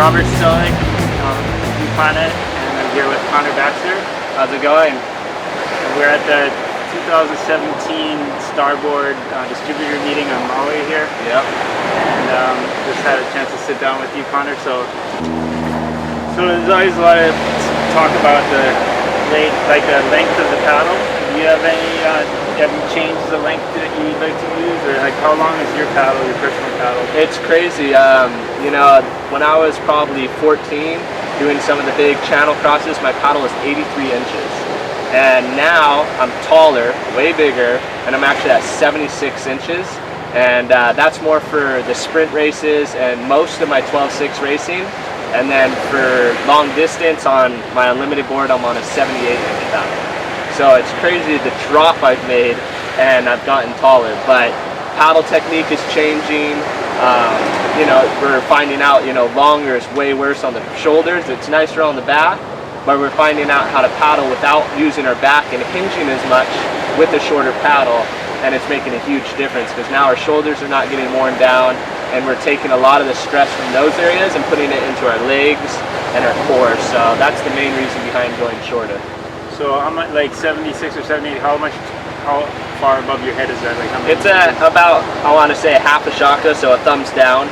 Robert Stolick, New Planet, and I'm here with Baxter. How's it going? We're at the 2017 Starboard distributor meeting on Maui here. Yep. And just had a chance to sit down with you, Connor. So there's always a lot of talk about the length of the paddle. Do you have any? Have you changed the length that you like to use, or like how long is your paddle, your personal paddle? It's crazy. You know, when I was probably 14, doing some of the big channel crosses, my paddle was 83 inches. And now I'm taller, way bigger, and I'm actually at 76 inches. And that's more for the sprint races and most of my 12.6 racing. And then for long distance on my unlimited board, I'm on a 78-inch paddle. So it's crazy the drop I've made, and I've gotten taller. But paddle technique is changing. You know, we're finding out, you know, longer is way worse on the shoulders. It's nicer on the back, but we're finding out how to paddle without using our back and hinging as much with a shorter paddle, and it's making a huge difference because now our shoulders are not getting worn down, and we're taking a lot of the stress from those areas and putting it into our legs and our core. So that's the main reason behind going shorter. So how much, like 76 or 78, how far above your head is that? Like how much? It's at about, I want to say, half a shaka, so a thumbs down.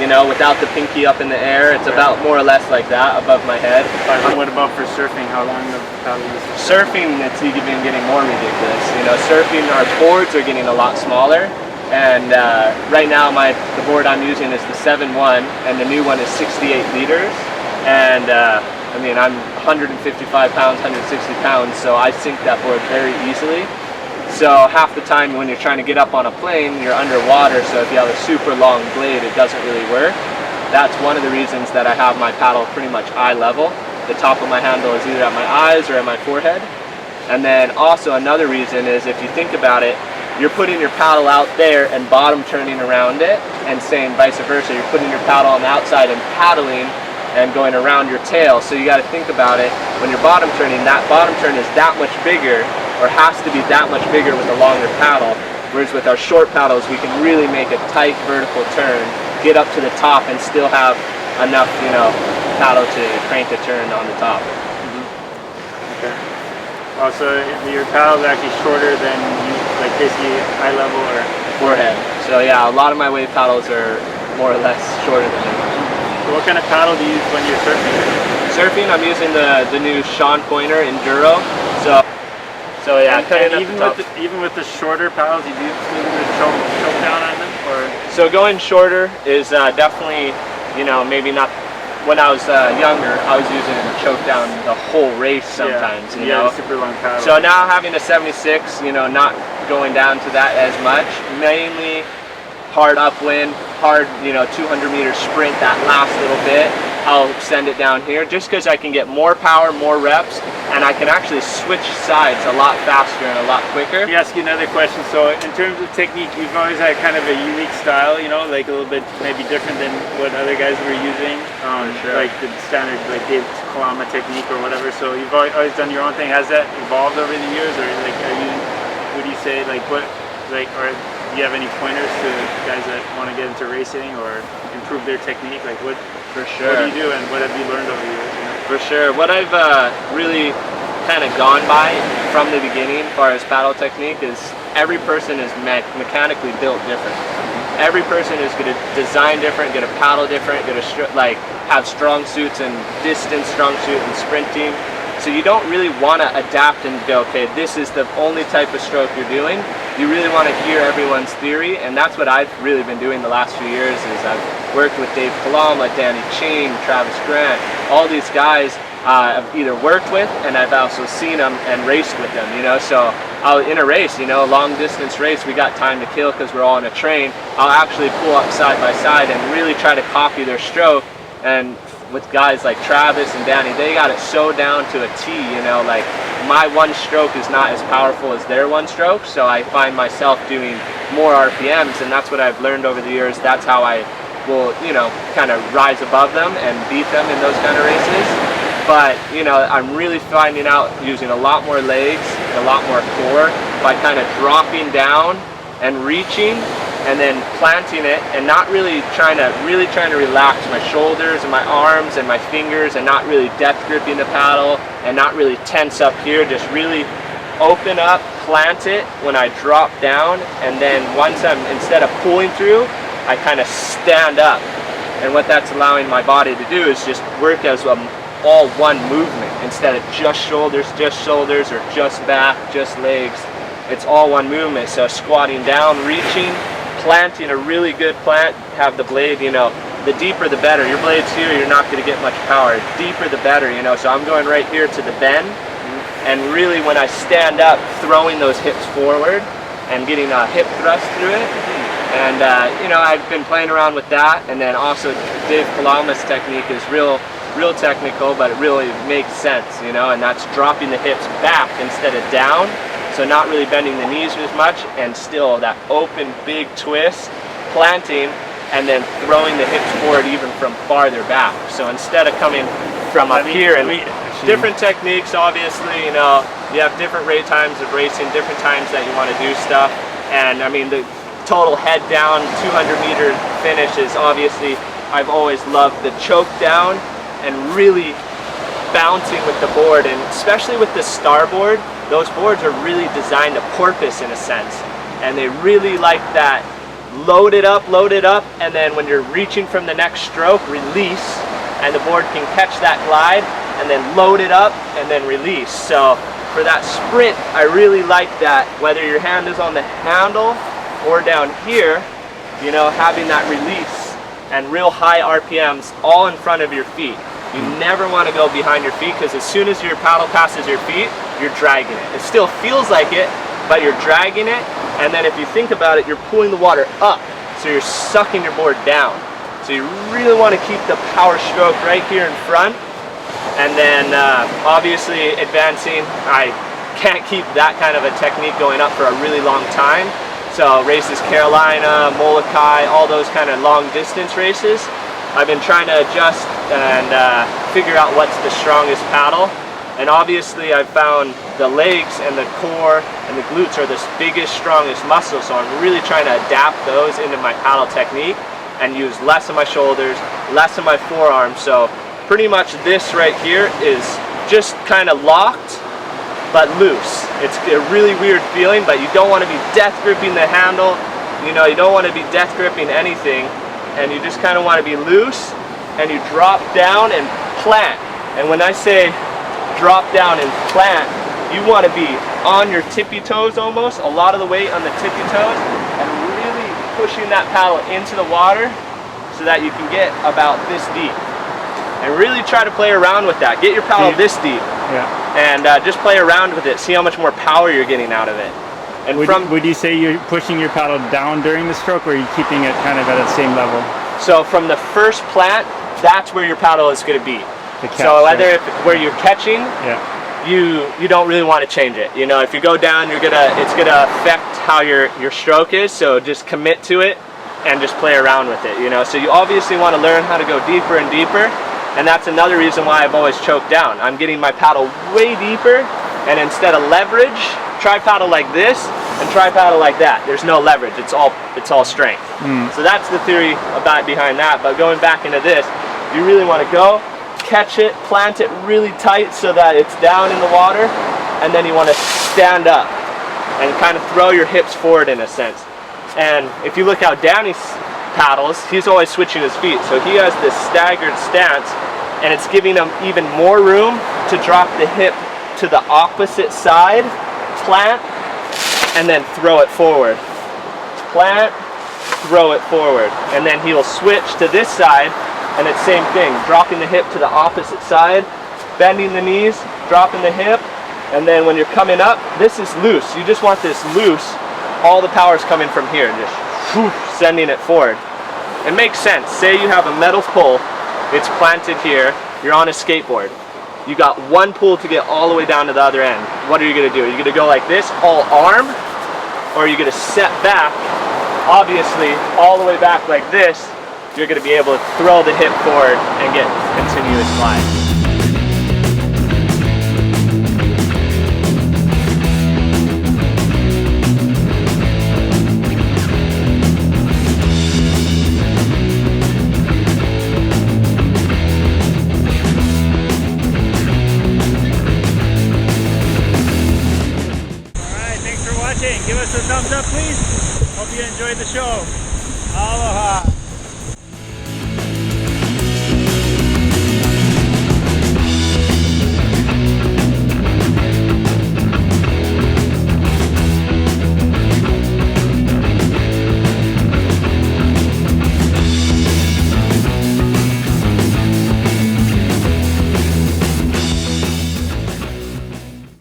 You know, without the pinky up in the air, it's about more or less like that above my head. What about for surfing? How long of the paddle is it? Surfing, it's even getting more ridiculous. You know, surfing, our boards are getting a lot smaller. And right now, the board I'm using is the 7.1, and the new one is 68 liters. And I mean, I'm 155 pounds, 160 pounds, so I sink that board very easily. So half the time when you're trying to get up on a plane, you're underwater, so if you have a super long blade, it doesn't really work. That's one of the reasons that I have my paddle pretty much eye level. The top of my handle is either at my eyes or at my forehead. And then also another reason is, if you think about it, you're putting your paddle out there and bottom turning around it, and same vice versa. You're putting your paddle on the outside and paddling and going around your tail. So you got to think about it, when you're bottom turning, that bottom turn is that much bigger, or has to be that much bigger with a longer paddle. Whereas with our short paddles, we can really make a tight vertical turn, get up to the top, and still have enough, you know, paddle to crank the turn on the top. Okay. Oh, so your paddle is actually shorter than you, like basically eye level or forehead. So yeah, a lot of my wave paddles are more or less shorter than me. So what kind of paddle do you use when you're surfing? Surfing, I'm using the new Sean Pointer Enduro. So yeah, even with the shorter paddles, you do choke down on them, or? So going shorter is definitely, you know, maybe not. When I was younger, I was using it to choke down the whole race sometimes. Yeah, you know, super long paddle. So now having a 76, you know, not going down to that as much. Mainly hard upwind, hard, you know, 200-meter sprint. That last little bit, I'll send it down here just because I can get more power, more reps, and I can actually switch sides a lot faster and a lot quicker. Let me ask you another question. So in terms of technique, you've always had kind of a unique style, you know, like a little bit maybe different than what other guys were using, sure. Like the standard like Dave Kalama technique or whatever. So you've always done your own thing. Has that evolved over the years, or like would you say or do you have any pointers to guys that want to get into racing or improve their technique? Like what? For sure. What do you do, and what have you learned over the years? You know? For sure. What I've really kind of gone by from the beginning as far as paddle technique is every person is mechanically built different. Every person is going to design different, going to paddle different, going to have strong suits and distance strong suit and sprinting. So you don't really want to adapt and go, okay, this is the only type of stroke you're doing. You really want to hear everyone's theory, and that's what I've really been doing the last few years. Is I've worked with Dave Kalama, Danny Chain, Travis Grant, all these guys I've either worked with, and I've also seen them and raced with them, you know. So in a race, you know, a long distance race, we got time to kill because we're all in a train. I'll actually pull up side by side and really try to copy their stroke. And with guys like Travis and Danny, they got it so down to a T, you know, like my one stroke is not as powerful as their one stroke, so I find myself doing more RPMs, and that's what I've learned over the years. That's how I will, you know, kind of rise above them and beat them in those kind of races. But, you know, I'm really finding out using a lot more legs, a lot more core, by kind of dropping down and reaching and then planting it and not really trying to relax my shoulders and my arms and my fingers, and not really death gripping the paddle and not really tense up here. Just really open up, plant it when I drop down, and then once instead of pulling through, I kind of stand up. And what that's allowing my body to do is just work as all one movement instead of just shoulders, or just back, just legs. It's all one movement. So squatting down, reaching, planting a really good plant, have the blade, you know, the deeper the better. Your blade's here, you're not going to get much power. The deeper the better, you know. So I'm going right here to the bend, and really when I stand up, throwing those hips forward and getting a hip thrust through it. And you know, I've been playing around with that, and then also Dave Kalama's technique is real technical, but it really makes sense, you know, and that's dropping the hips back instead of down, so not really bending the knees as much, and still that open big twist, planting, and then throwing the hips forward even from farther back. So instead of coming from up here, and different techniques, obviously, you know, you have different rate times of racing, different times that you want to do stuff, and I mean the total head down 200-meter finish is obviously, I've always loved the choke down and really bouncing with the board, and especially with the Starboard, those boards are really designed to porpoise in a sense, and they really like that load it up, and then when you're reaching from the next stroke, release, and the board can catch that glide, and then load it up, and then release. So for that sprint, I really like that, whether your hand is on the handle or down here, you know, having that release and real high RPMs all in front of your feet. You never want to go behind your feet, because as soon as your paddle passes your feet, you're dragging it. It still feels like it, but you're dragging it, and then if you think about it, you're pulling the water up, so you're sucking your board down. So you really want to keep the power stroke right here in front, and then obviously advancing, I can't keep that kind of a technique going up for a really long time. So races Carolina, Molokai, all those kind of long distance races, I've been trying to adjust and figure out what's the strongest paddle. And obviously I've found the legs and the core and the glutes are the biggest, strongest muscles, so I'm really trying to adapt those into my paddle technique and use less of my shoulders, less of my forearms. So pretty much this right here is just kind of locked but loose. It's a really weird feeling, but you don't want to be death gripping the handle, you know, you don't want to be death gripping anything, and you just kind of want to be loose, and you drop down and plant. And when I say drop down and plant, you want to be on your tippy toes almost, a lot of the weight on the tippy toes, and really pushing that paddle into the water so that you can get about this deep. And really try to play around with that. Get your paddle this deep. Yeah. And just play around with it. See how much more power you're getting out of it. And would you say you're pushing your paddle down during the stroke, or are you keeping it kind of at the same level? So from the first plant, that's where your paddle is going to be. So whether where you're catching, you don't really want to change it. You know, if you go down, it's gonna affect how your stroke is. So just commit to it and just play around with it. You know, so you obviously want to learn how to go deeper and deeper. And that's another reason why I've always choked down. I'm getting my paddle way deeper, and instead of leverage, try paddle like this and try paddle like that. There's no leverage, it's all strength. So that's the theory behind that. But going back into this, you really want to go, catch it, plant it really tight so that it's down in the water, and then you want to stand up and kind of throw your hips forward in a sense. And if you look how Danny's paddles, he's always switching his feet, so he has this staggered stance, and it's giving him even more room to drop the hip to the opposite side, plant, and then throw it forward. Plant, throw it forward, and then he'll switch to this side, and it's same thing, dropping the hip to the opposite side, bending the knees, dropping the hip, and then when you're coming up, this is loose. You just want this loose. All the power's coming from here, just sending it forward. It makes sense. Say you have a metal pole, it's planted here, you're on a skateboard. You got one pull to get all the way down to the other end. What are you going to do? Are you going to go like this, all arm? Or are you going to set back, obviously, all the way back like this? You're going to be able to throw the hip forward and get continuous glide. a thumbs up, please. Hope you enjoyed the show. Aloha.